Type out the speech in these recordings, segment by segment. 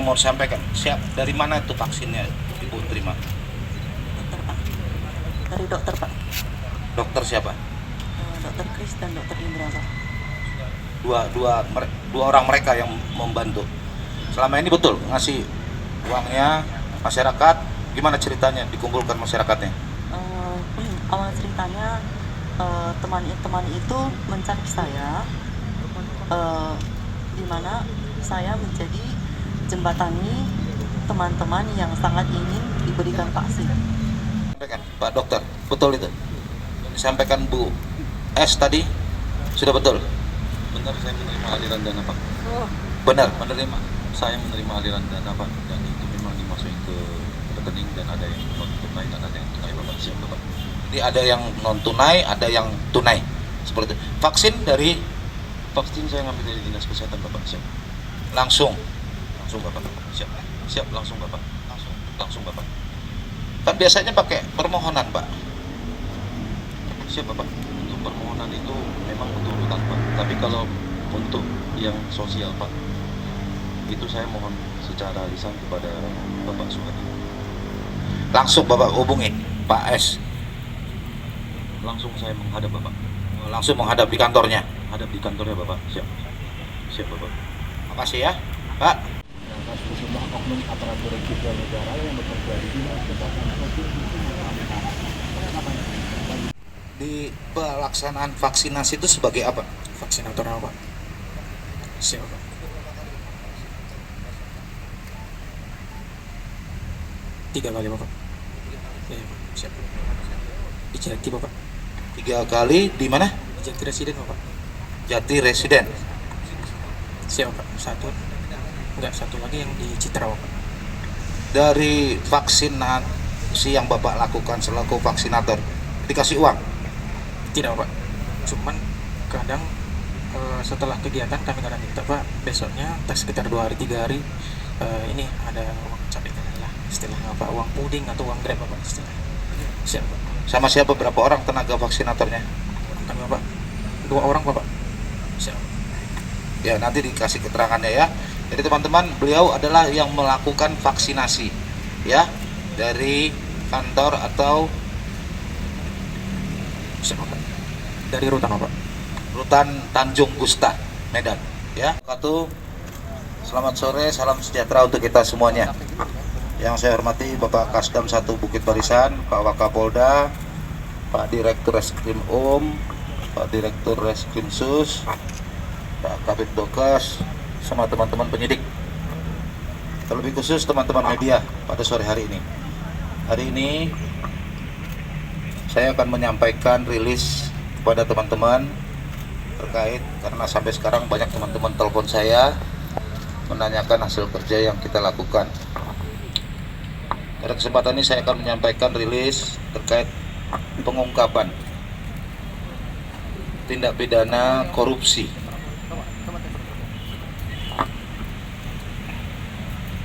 mau sampaikan. Siap, dari mana itu vaksinnya Ibu terima? Dokter Pak, dari dokter Pak. Dokter siapa? Dokter Kris dan dokter Indra Pak. Dua orang mereka yang membantu. Selama ini betul ngasih uangnya masyarakat. Gimana ceritanya dikumpulkan masyarakatnya? Awal ceritanya teman itu mencari saya, di mana saya menjadi jembatani teman-teman yang sangat ingin diberikan vaksin. Sampaikan Pak Dokter, betul itu? Disampaikan Bu S tadi sudah betul? Benar, saya menerima aliran dana Pak. Benar. Saya menerima aliran dana Pak, dan itu memang dimasukin ke rekening, dan ada yang non tunai dan ada yang tunai Bapak. Siap Bapak. Jadi ada yang non tunai, ada yang tunai. Seperti itu. Vaksin dari Vaksin saya ngambil dari dinas kesehatan Bapak. Siap. langsung Bapak. Siap langsung Bapak. Langsung Bapak. kan biasanya pakai permohonan Pak. Siap Bapak. Untuk permohonan itu memang butuh urutan Pak. Tapi kalau untuk yang sosial Pak, itu saya mohon secara lisan kepada Bapak Suhadi. Langsung Bapak hubungi Pak S. Langsung saya menghadap Bapak. Langsung menghadap di kantornya. Hadap di kantornya Bapak. Siap Bapak. Makasih ya Pak. Atas sejumlah oknum aparatur sipil negara yang bekerja di dinas kesehatan provinsi Di pelaksanaan vaksinasi itu sebagai apa? vaksinator apa? Siapa? Tiga kali Bapak. Ya, siap. Di Jati Bapak. 3 kali di mana? Di Jati Residen Bapak. Jati Residen. Siapa Pak? Satu lagi yang di Citra Bapak. Dari vaksinasi yang Bapak lakukan selaku vaksinator dikasih uang? Tidak Pak. Cuman kadang setelah kegiatan kami kadang minta Pak, besoknya entah sekitar 2 hari 3 hari ini ada uang cabetan lah istilahnya Pak, uang puding atau uang grab Bapak istilahnya. Siap Pak. Sama siapa, berapa orang tenaga vaksinatornya? Kami Bapak 2 orang Bapak. Siap. Ya nanti dikasih keterangannya ya. Jadi teman-teman, beliau adalah yang melakukan vaksinasi ya, dari kantor atau Siap Bapak. Dari rutan Bapak. Rutan Tanjung Gusta, Medan ya. Selamat sore, salam sejahtera untuk kita semuanya. Yang saya hormati Bapak Kasdam 1 Bukit Barisan, Pak Wakapolda, Pak Direktur Reskrim Pak Direktur Reskrim Sus, Pak Kabid Dokes, sama teman-teman penyidik. Terlebih khusus teman-teman media pada sore hari ini. Hari ini saya akan menyampaikan rilis kepada teman-teman terkait, karena sampai sekarang banyak teman-teman telepon saya menanyakan hasil kerja yang kita lakukan. Pada kesempatan ini saya akan menyampaikan rilis terkait pengungkapan tindak pidana korupsi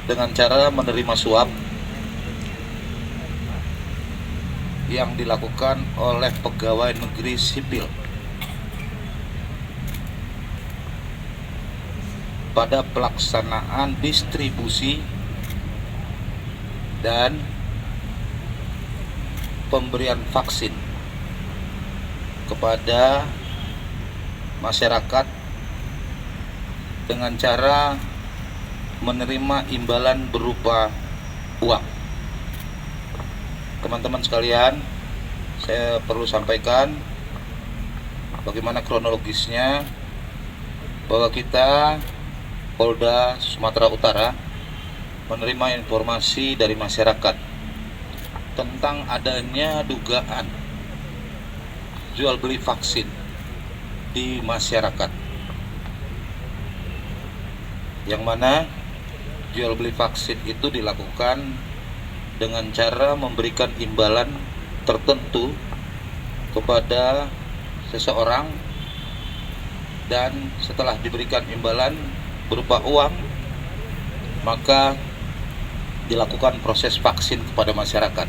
dengan cara menerima suap yang dilakukan oleh pegawai negeri sipil pada pelaksanaan distribusi dan pemberian vaksin kepada masyarakat dengan cara menerima imbalan berupa uang. Teman-teman sekalian, saya perlu sampaikan bagaimana kronologisnya, bahwa kita Polda Sumatera Utara menerima informasi dari masyarakat tentang adanya dugaan jual beli vaksin di masyarakat, yang mana jual beli vaksin itu dilakukan dengan cara memberikan imbalan tertentu kepada seseorang, dan setelah diberikan imbalan berupa uang, maka dilakukan proses vaksin kepada masyarakat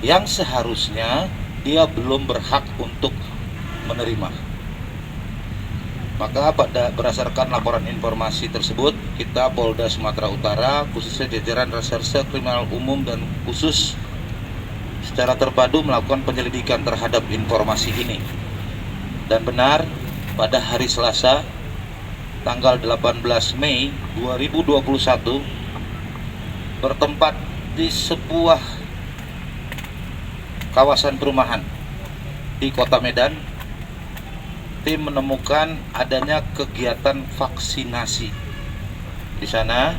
yang seharusnya dia belum berhak untuk menerima. Maka berdasarkan laporan informasi tersebut, kita Polda Sumatera Utara, khususnya jajaran Reserse Kriminal Umum dan Khusus, secara terpadu melakukan penyelidikan terhadap informasi ini. Dan benar, pada hari Selasa, tanggal 18 Mei 2021, bertempat di sebuah kawasan perumahan di Kota Medan, tim menemukan adanya kegiatan vaksinasi di sana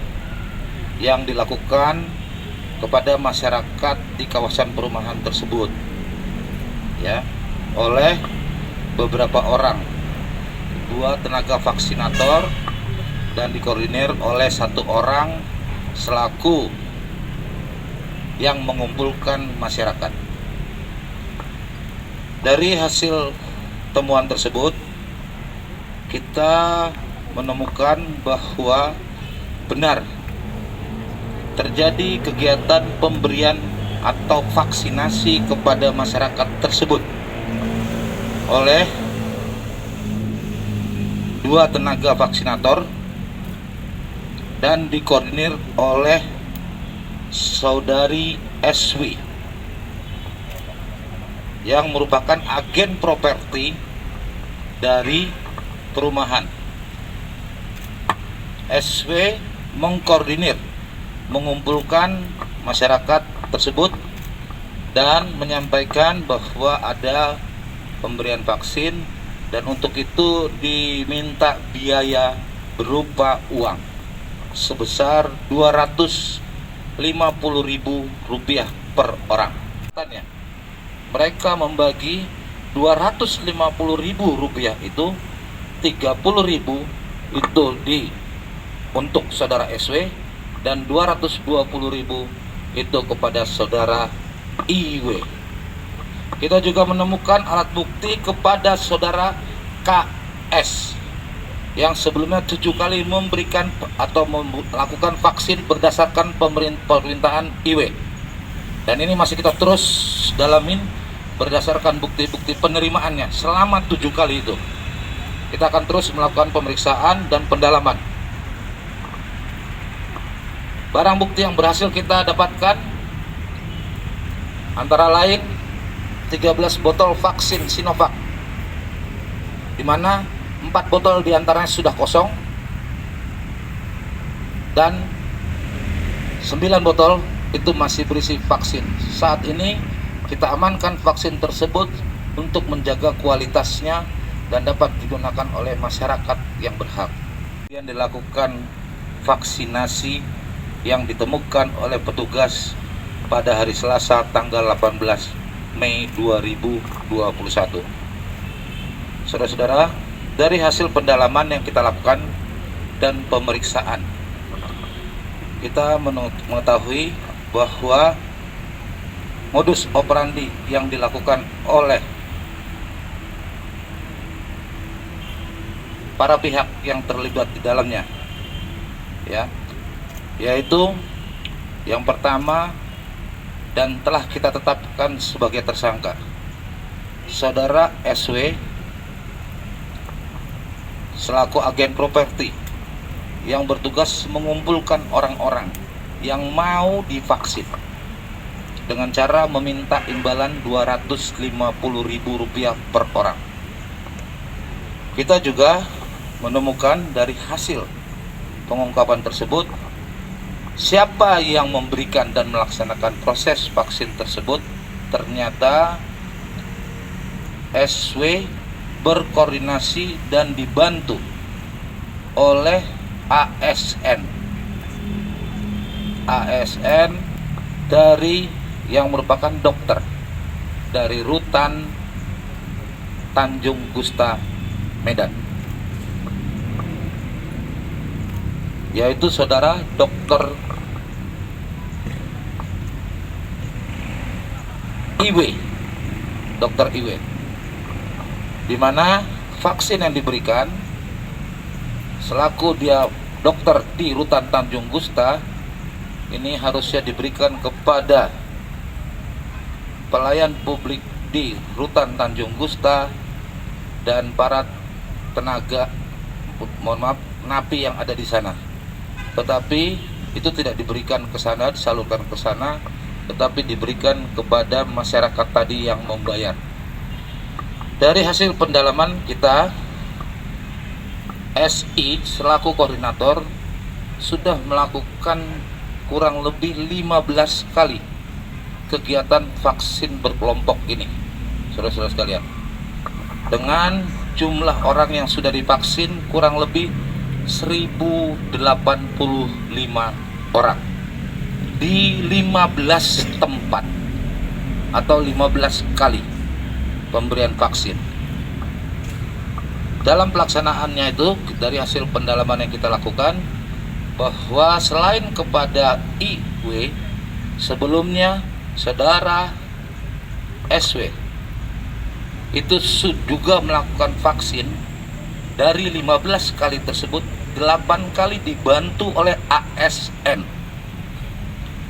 yang dilakukan kepada masyarakat di kawasan perumahan tersebut, ya, oleh beberapa orang, 2 tenaga vaksinator, dan dikoordinir oleh 1 orang selaku yang mengumpulkan masyarakat. Dari hasil temuan tersebut, kita menemukan bahwa benar terjadi kegiatan pemberian atau vaksinasi kepada masyarakat tersebut oleh 2 tenaga vaksinator dan dikoordinir oleh saudari SW yang merupakan agen properti dari perumahan. SW mengkoordinir, mengumpulkan masyarakat tersebut dan menyampaikan bahwa ada pemberian vaksin, dan untuk itu diminta biaya berupa uang sebesar Rp250.000 per orang. Mereka membagi Rp250.000 itu, Rp30.000 itu untuk saudara SW, dan Rp220.000 itu kepada saudara IW. Kita juga menemukan alat bukti kepada saudara KS yang sebelumnya 7 kali memberikan atau melakukan vaksin berdasarkan permintaan IW. Dan ini masih kita terus dalamin berdasarkan bukti-bukti penerimaannya selama 7 kali itu. Kita akan terus melakukan pemeriksaan dan pendalaman. Barang bukti yang berhasil kita dapatkan antara lain 13 botol vaksin Sinovac, di mana 4 botol diantaranya sudah kosong dan 9 botol itu masih berisi vaksin. Saat ini kita amankan vaksin tersebut untuk menjaga kualitasnya dan dapat digunakan oleh masyarakat yang berhak. Kemudian dilakukan vaksinasi yang ditemukan oleh petugas pada hari Selasa tanggal 18 Mei 2021. Saudara-saudara, dari hasil pendalaman yang kita lakukan dan pemeriksaan, kita mengetahui bahwa modus operandi yang dilakukan oleh para pihak yang terlibat di dalamnya, ya, yaitu yang pertama dan telah kita tetapkan sebagai tersangka, saudara SW selaku agen properti yang bertugas mengumpulkan orang-orang yang mau divaksin dengan cara meminta imbalan Rp250.000 per orang. Kita juga menemukan dari hasil pengungkapan tersebut siapa yang memberikan dan melaksanakan proses vaksin tersebut. Ternyata SW berkoordinasi dan dibantu oleh ASN dari yang merupakan dokter dari Rutan Tanjung Gusta Medan, yaitu saudara Dr. IW, di mana vaksin yang diberikan selaku dia dokter di Rutan Tanjung Gusta ini harusnya diberikan kepada pelayan publik di Rutan Tanjung Gusta dan para tenaga mohon maaf, napi yang ada di sana. Tetapi itu tidak diberikan ke sana, disalurkan ke sana, tetapi diberikan kepada masyarakat tadi yang membayar. Dari hasil pendalaman kita, SI selaku koordinator sudah melakukan kurang lebih 15 kali kegiatan vaksin berkelompok ini, saudara-saudara sekalian, dengan jumlah orang yang sudah divaksin kurang lebih 1085 orang di 15 tempat atau 15 kali pemberian vaksin. Dalam pelaksanaannya itu, dari hasil pendalaman yang kita lakukan, bahwa selain kepada IW, sebelumnya saudara SW itu juga melakukan vaksin. Dari 15 kali tersebut, 8 kali dibantu oleh ASN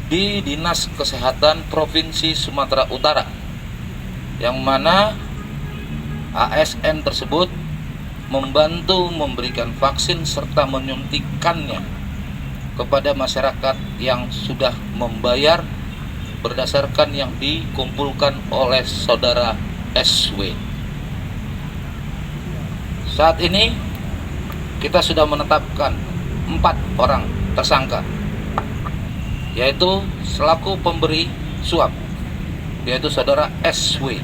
di Dinas Kesehatan Provinsi Sumatera Utara, yang mana ASN tersebut membantu memberikan vaksin serta menyuntikkannya kepada masyarakat yang sudah membayar berdasarkan yang dikumpulkan oleh saudara SW. Saat ini kita sudah menetapkan 4 orang tersangka, yaitu selaku pemberi suap, yaitu saudara SW,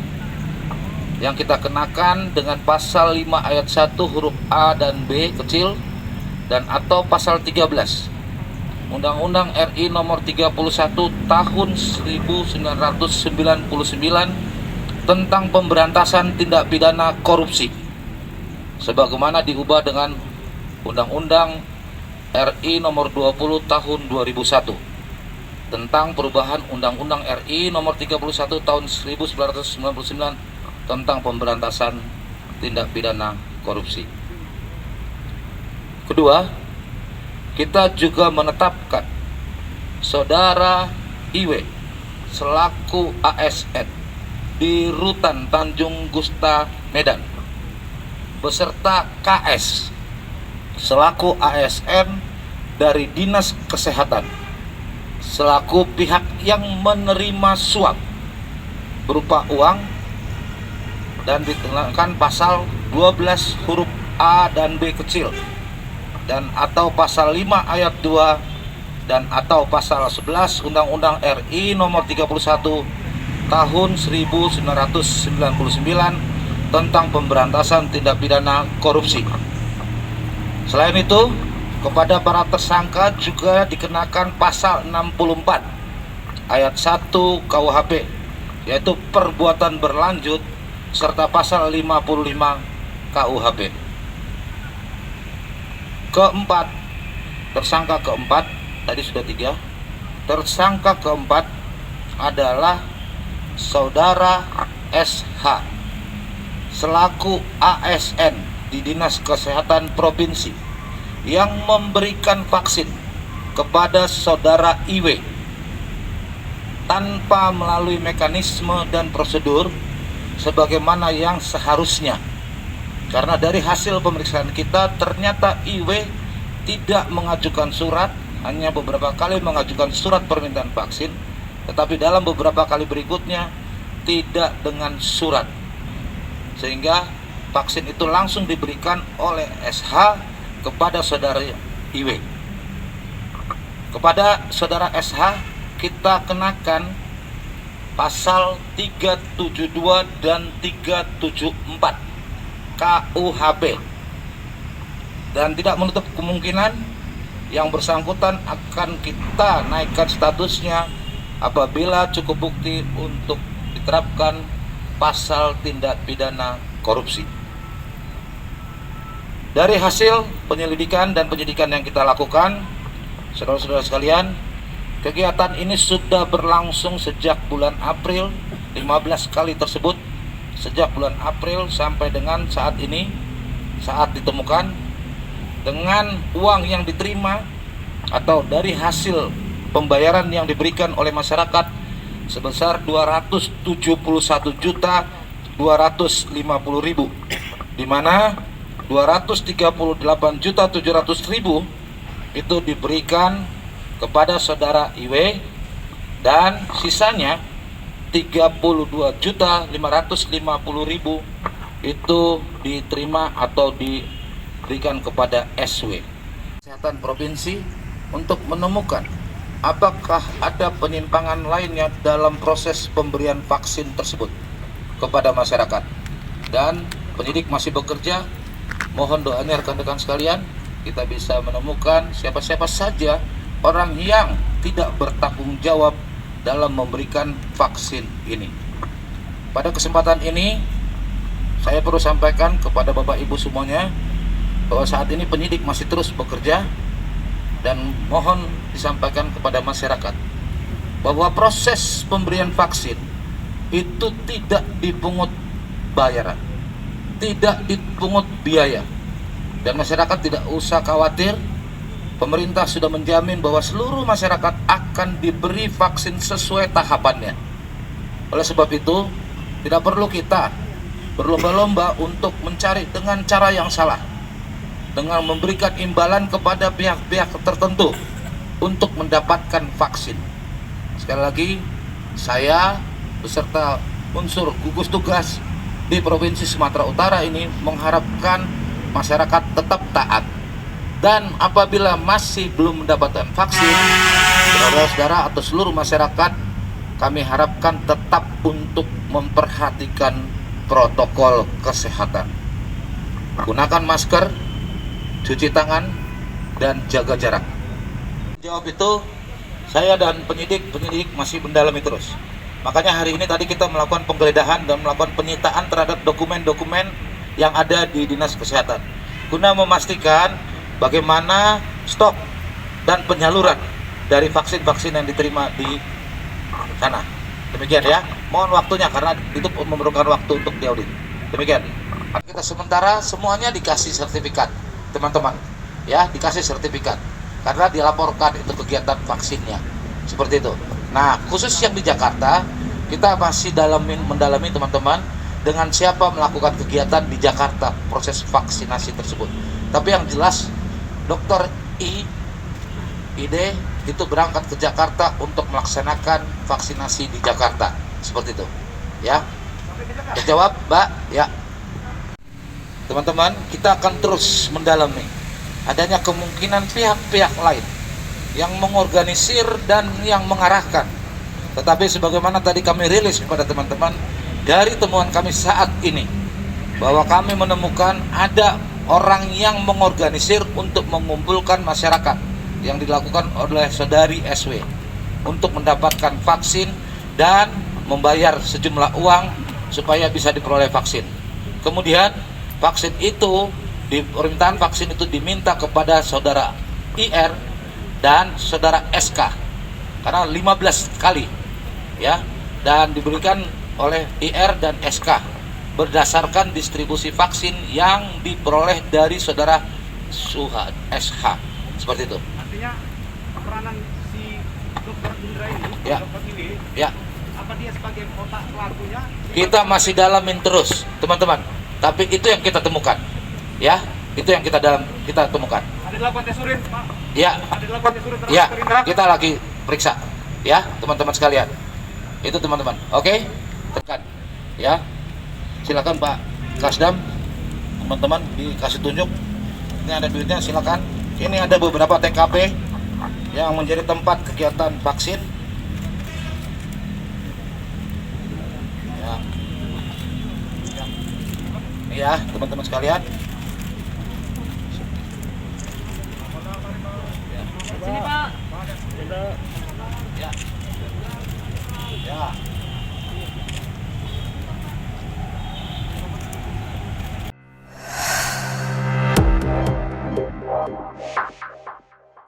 yang kita kenakan dengan pasal 5 ayat 1 huruf A dan B kecil dan atau pasal 13 Undang-Undang RI nomor 31 tahun 1999 tentang pemberantasan tindak pidana korupsi, sebagaimana diubah dengan Undang-Undang RI nomor 20 tahun 2001 tentang perubahan Undang-Undang RI nomor 31 tahun 1999 tentang pemberantasan tindak pidana korupsi. Kedua, kita juga menetapkan saudara IW selaku ASN di Rutan Tanjung Gusta, Medan, beserta KS selaku ASN dari Dinas Kesehatan selaku pihak yang menerima suap berupa uang dan dikenakan pasal 12 huruf A dan B kecil dan atau pasal 5 ayat 2 dan atau pasal 11 Undang-Undang RI nomor 31 tahun 1999 tentang pemberantasan tindak pidana korupsi. Selain itu, kepada para tersangka juga dikenakan pasal 64 ayat 1 KUHP, yaitu perbuatan berlanjut, serta pasal 55 KUHP. Keempat, tersangka keempat, tadi sudah 3. Tersangka keempat adalah saudara SH selaku ASN di Dinas Kesehatan Provinsi yang memberikan vaksin kepada saudara IW tanpa melalui mekanisme dan prosedur sebagaimana yang seharusnya. Karena dari hasil pemeriksaan kita ternyata IW tidak mengajukan surat, hanya beberapa kali mengajukan surat permintaan vaksin, tetapi dalam beberapa kali berikutnya tidak dengan surat, sehingga vaksin itu langsung diberikan oleh SH kepada saudara IW. Kepada saudara SH kita kenakan pasal 372 dan 374 KUHP, dan tidak menutup kemungkinan yang bersangkutan akan kita naikkan statusnya apabila cukup bukti untuk diterapkan pasal tindak pidana korupsi. Dari hasil penyelidikan dan penyidikan yang kita lakukan, saudara-saudara sekalian, kegiatan ini sudah berlangsung sejak bulan April, 15 kali tersebut sejak bulan April sampai dengan saat ini, saat ditemukan, dengan uang yang diterima atau dari hasil pembayaran yang diberikan oleh masyarakat sebesar 271.250.000, di mana 238.700.000 itu diberikan kepada saudara IW, dan sisanya 32.550.000 itu diterima atau diberikan kepada SW. Kesehatan provinsi untuk menemukan apakah ada penyimpangan lainnya dalam proses pemberian vaksin tersebut kepada masyarakat. Dan penyidik masih bekerja, mohon doanya rekan-rekan sekalian, kita bisa menemukan siapa-siapa saja orang yang tidak bertanggung jawab dalam memberikan vaksin ini. Pada kesempatan ini, saya perlu sampaikan kepada Bapak Ibu semuanya bahwa saat ini penyidik masih terus bekerja, dan mohon disampaikan kepada masyarakat bahwa proses pemberian vaksin itu tidak dipungut bayaran, tidak dipungut biaya, dan masyarakat tidak usah khawatir. Pemerintah sudah menjamin bahwa seluruh masyarakat akan diberi vaksin sesuai tahapannya. Oleh sebab itu, tidak perlu kita berlomba-lomba untuk mencari dengan cara yang salah, dengan memberikan imbalan kepada pihak-pihak tertentu untuk mendapatkan vaksin. Sekali lagi, saya beserta unsur gugus tugas di Provinsi Sumatera Utara ini mengharapkan masyarakat tetap taat. Dan apabila masih belum mendapatkan vaksin, saudara-saudara atau seluruh masyarakat, kami harapkan tetap untuk memperhatikan protokol kesehatan. Gunakan masker, cuci tangan, dan jaga jarak. Jawab itu, saya dan penyidik masih mendalami terus. Makanya hari ini tadi kita melakukan penggeledahan dan melakukan penyitaan terhadap dokumen-dokumen yang ada di Dinas Kesehatan, guna memastikan bagaimana stok dan penyaluran dari vaksin-vaksin yang diterima di sana. Demikian ya, mohon waktunya karena itu memerlukan waktu untuk diaudit. Demikian. Kita sementara semuanya dikasih sertifikat, teman-teman. Ya, dikasih sertifikat karena dilaporkan itu kegiatan vaksinnya. Seperti itu. Nah, khusus yang di Jakarta, kita masih mendalami teman-teman dengan siapa melakukan kegiatan di Jakarta proses vaksinasi tersebut. Tapi yang jelas Dr. ID itu berangkat ke Jakarta untuk melaksanakan vaksinasi di Jakarta. Seperti itu. Ya. Terjawab, Mbak? Ya. Teman-teman, kita akan terus mendalami adanya kemungkinan pihak-pihak lain yang mengorganisir dan yang mengarahkan. Tetapi sebagaimana tadi kami rilis kepada teman-teman dari temuan kami saat ini, bahwa kami menemukan ada orang yang mengorganisir untuk mengumpulkan masyarakat yang dilakukan oleh saudari SW untuk mendapatkan vaksin dan membayar sejumlah uang supaya bisa diperoleh vaksin. Kemudian vaksin itu, permintaan vaksin itu diminta kepada saudara IR dan saudara SK karena 15 kali ya, dan diberikan oleh IR dan SK berdasarkan distribusi vaksin yang diperoleh dari saudara Suha SH. Seperti itu. Artinya peranan si Dr. Indra ini, ya. Dr. ini, ya. Apa dia sebagai otak pelakunya? Kita masih dalamin terus, teman-teman. Tapi itu yang kita temukan. Ya, itu yang kita temukan. Ada dilakukan tes urin, Pak? Ya. Ada dilakukan tes urin terhadap Ya, Dr. Indra? kita lagi periksa. Ya, teman-teman sekalian. Itu teman-teman. Oke? Tekan. Ya. Silakan Pak Kasdam, teman-teman dikasih tunjuk. Ini ada duitnya, silakan. Ini ada beberapa TKP yang menjadi tempat kegiatan vaksin. Ya, ya teman-teman sekalian. Sini Pak. Ya. Ya.